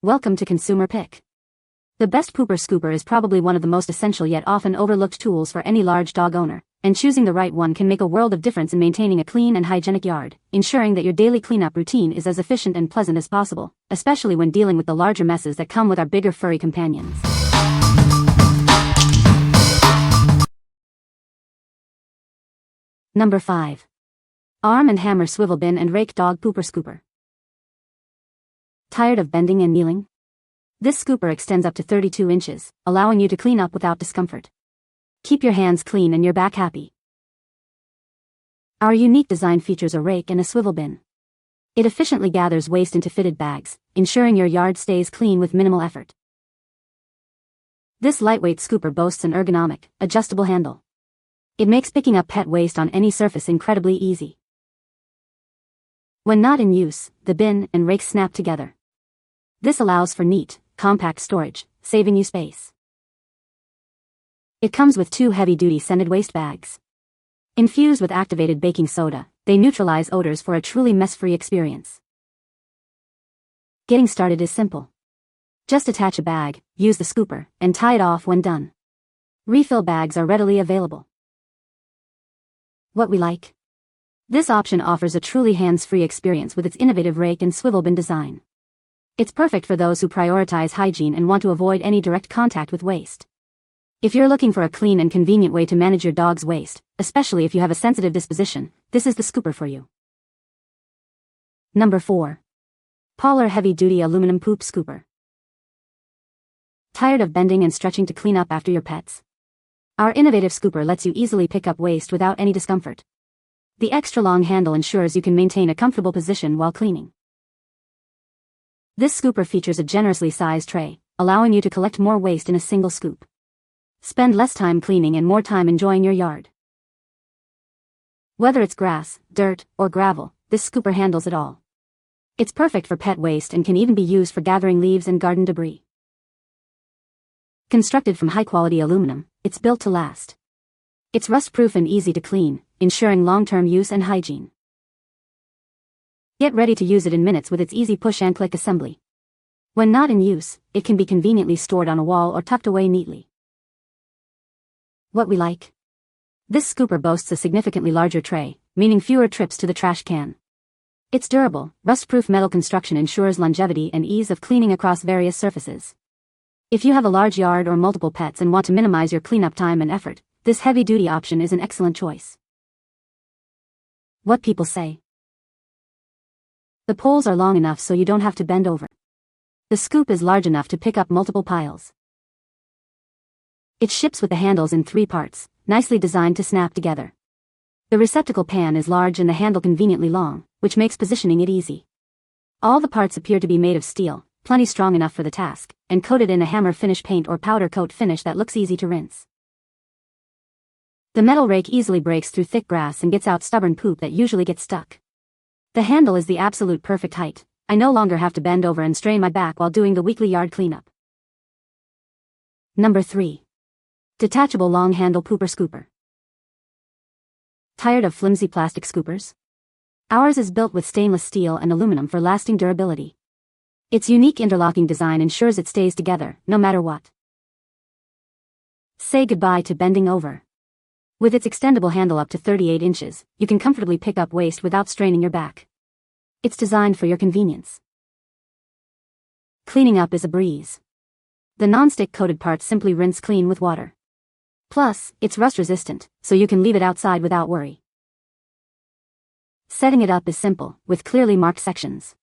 Welcome to Consumer Pick. The best pooper scooper is probably one of the most essential yet often overlooked tools for any large dog owner, and choosing the right one can make a world of difference in maintaining a clean and hygienic yard, ensuring that your daily cleanup routine is as efficient and pleasant as possible, especially when dealing with the larger messes that come with our bigger furry companions. Number 5. Arm and Hammer Swivel Bin and Rake Dog Pooper Scooper. Tired of bending and kneeling? This scooper extends up to 32 inches, allowing you to clean up without discomfort. Keep your hands clean and your back happy. Our unique design features a rake and a swivel bin. It efficiently gathers waste into fitted bags, ensuring your yard stays clean with minimal effort. This lightweight scooper boasts an ergonomic, adjustable handle. It makes picking up pet waste on any surface incredibly easy. When not in use, the bin and rake snap together. This allows for neat, compact storage, saving you space. It comes with 2 heavy-duty scented waste bags. Infused with activated baking soda, they neutralize odors for a truly mess-free experience. Getting started is simple. Just attach a bag, use the scooper, and tie it off when done. Refill bags are readily available. What we like? This option offers a truly hands-free experience with its innovative rake and swivel bin design. It's perfect for those who prioritize hygiene and want to avoid any direct contact with waste. If you're looking for a clean and convenient way to manage your dog's waste, especially if you have a sensitive disposition, this is the scooper for you. Number 4. Pawler Heavy-Duty Aluminum Poop Scooper. Tired of bending and stretching to clean up after your pets? Our innovative scooper lets you easily pick up waste without any discomfort. The extra-long handle ensures you can maintain a comfortable position while cleaning. This scooper features a generously sized tray, allowing you to collect more waste in a single scoop. Spend less time cleaning and more time enjoying your yard. Whether it's grass, dirt, or gravel, this scooper handles it all. It's perfect for pet waste and can even be used for gathering leaves and garden debris. Constructed from high-quality aluminum, it's built to last. It's rust-proof and easy to clean, ensuring long-term use and hygiene. Get ready to use it in minutes with its easy push-and-click assembly. When not in use, it can be conveniently stored on a wall or tucked away neatly. What we like? This scooper boasts a significantly larger tray, meaning fewer trips to the trash can. Its durable, rust-proof metal construction ensures longevity and ease of cleaning across various surfaces. If you have a large yard or multiple pets and want to minimize your cleanup time and effort, this heavy-duty option is an excellent choice. What people say? The poles are long enough so you don't have to bend over. The scoop is large enough to pick up multiple piles. It ships with the handles in 3 parts, nicely designed to snap together. The receptacle pan is large and the handle conveniently long, which makes positioning it easy. All the parts appear to be made of steel, plenty strong enough for the task, and coated in a hammer finish paint or powder coat finish that looks easy to rinse. The metal rake easily breaks through thick grass and gets out stubborn poop that usually gets stuck. The handle is the absolute perfect height. I no longer have to bend over and strain my back while doing the weekly yard cleanup. Number 3. Detachable Long Handle Pooper Scooper. Tired of flimsy plastic scoopers? Ours is built with stainless steel and aluminum for lasting durability. Its unique interlocking design ensures it stays together, no matter what. Say goodbye to bending over. With its extendable handle up to 38 inches, you can comfortably pick up waste without straining your back. It's designed for your convenience. Cleaning up is a breeze. The non-stick coated parts simply rinse clean with water. Plus, it's rust-resistant, so you can leave it outside without worry. Setting it up is simple, with clearly marked sections.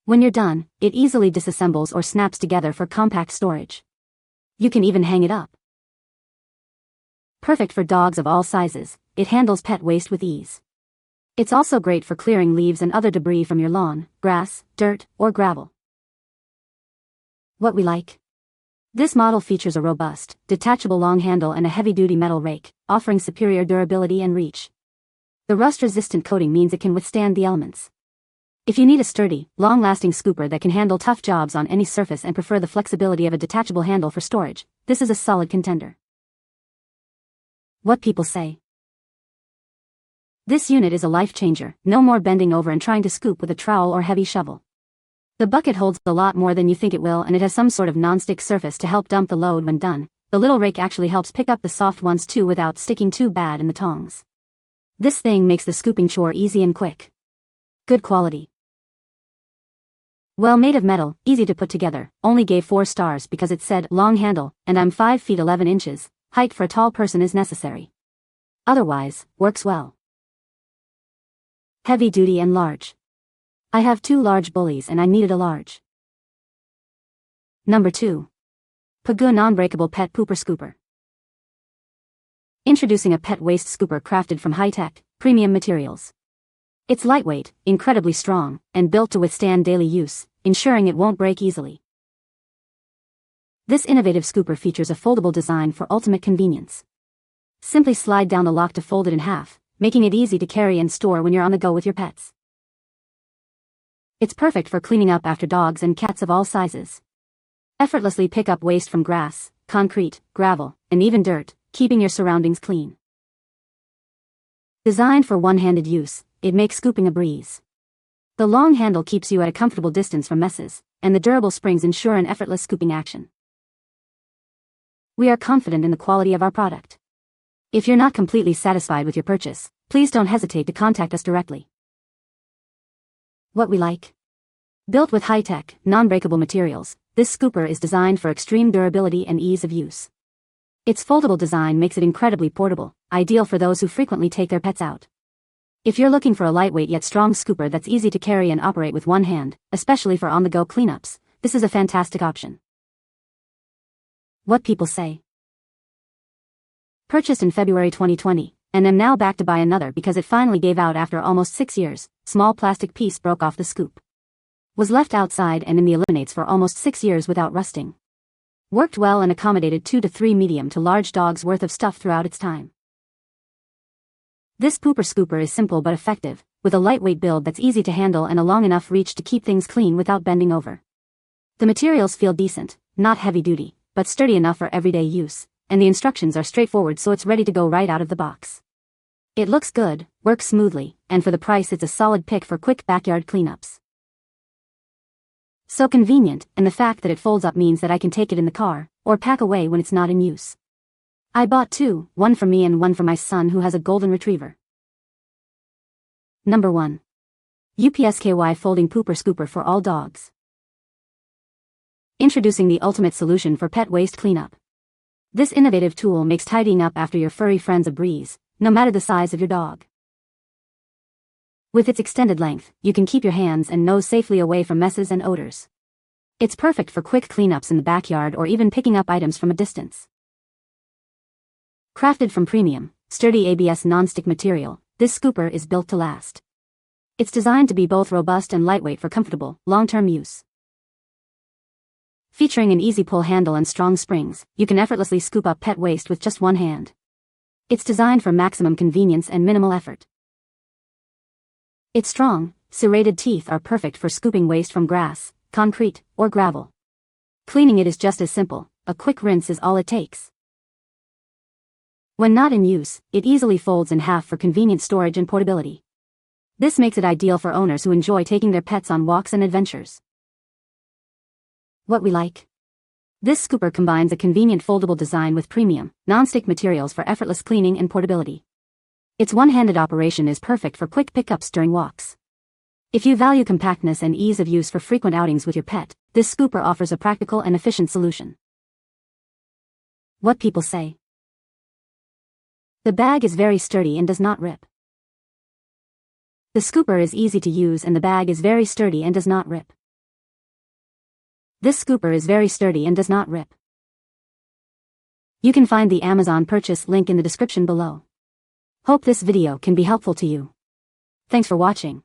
When you're done, it easily disassembles or snaps together for compact storage. You can even hang it up. Perfect for dogs of all sizes, it handles pet waste with ease. It's also great for clearing leaves and other debris from your lawn, grass, dirt, or gravel. What we like? This model features a robust, detachable long handle and a heavy-duty metal rake, offering superior durability and reach. The rust-resistant coating means it can withstand the elements. If you need a sturdy, long-lasting scooper that can handle tough jobs on any surface and prefer the flexibility of a detachable handle for storage, this is a solid contender. What people say? This unit is a life changer, no more bending over and trying to scoop with a trowel or heavy shovel. The bucket holds a lot more than you think it will, and it has some sort of non-stick surface to help dump the load when done. The little rake actually helps pick up the soft ones too without sticking too bad in the tongs. This thing makes the scooping chore easy and quick. Good quality. Well made of metal, easy to put together, only gave 4 stars because it said long handle, and I'm 5 feet 11 inches, height for a tall person is necessary. Otherwise, works well. Heavy duty and large. I have 2 large bullies and I needed a large. Number 2. PPOGOO Non-Breakable Pet Pooper Scooper. Introducing a pet waste scooper crafted from high-tech, premium materials. It's lightweight, incredibly strong, and built to withstand daily use, ensuring it won't break easily. This innovative scooper features a foldable design for ultimate convenience. Simply slide down the lock to fold it in half, making it easy to carry and store when you're on the go with your pets. It's perfect for cleaning up after dogs and cats of all sizes. Effortlessly pick up waste from grass, concrete, gravel, and even dirt, keeping your surroundings clean. Designed for one-handed use, it makes scooping a breeze. The long handle keeps you at a comfortable distance from messes, and the durable springs ensure an effortless scooping action. We are confident in the quality of our product. If you're not completely satisfied with your purchase, please don't hesitate to contact us directly. What we like. Built with high-tech, non-breakable materials, this scooper is designed for extreme durability and ease of use. Its foldable design makes it incredibly portable, ideal for those who frequently take their pets out. If you're looking for a lightweight yet strong scooper that's easy to carry and operate with one hand, especially for on-the-go cleanups, this is a fantastic option. What people say. Purchased in February 2020, and am now back to buy another because it finally gave out after almost 6 years. Small plastic piece broke off the scoop. Was left outside and in the eliminates for almost 6 years without rusting. Worked well and accommodated 2 to 3 medium to large dogs worth of stuff throughout its time. This pooper scooper is simple but effective, with a lightweight build that's easy to handle and a long enough reach to keep things clean without bending over. The materials feel decent, not heavy duty, but sturdy enough for everyday use, and the instructions are straightforward so it's ready to go right out of the box. It looks good, works smoothly, and for the price it's a solid pick for quick backyard cleanups. So convenient, and the fact that it folds up means that I can take it in the car, or pack away when it's not in use. I bought 2, one for me and one for my son who has a golden retriever. Number 1. UPSKY Folding Pooper Scooper for all dogs. Introducing the ultimate solution for pet waste cleanup. This innovative tool makes tidying up after your furry friends a breeze, no matter the size of your dog. With its extended length, you can keep your hands and nose safely away from messes and odors. It's perfect for quick cleanups in the backyard or even picking up items from a distance. Crafted from premium, sturdy ABS non-stick material, this scooper is built to last. It's designed to be both robust and lightweight for comfortable, long-term use. Featuring an easy pull handle and strong springs, you can effortlessly scoop up pet waste with just one hand. It's designed for maximum convenience and minimal effort. Its strong, serrated teeth are perfect for scooping waste from grass, concrete, or gravel. Cleaning it is just as simple, a quick rinse is all it takes. When not in use, it easily folds in half for convenient storage and portability. This makes it ideal for owners who enjoy taking their pets on walks and adventures. What we like. This scooper combines a convenient foldable design with premium, non-stick materials for effortless cleaning and portability. Its one-handed operation is perfect for quick pickups during walks. If you value compactness and ease of use for frequent outings with your pet, this scooper offers a practical and efficient solution. What people say. The bag is very sturdy and does not rip. The scooper is easy to use and the bag is very sturdy and does not rip. This scooper is very sturdy and does not rip. You can find the Amazon purchase link in the description below. Hope this video can be helpful to you. Thanks for watching.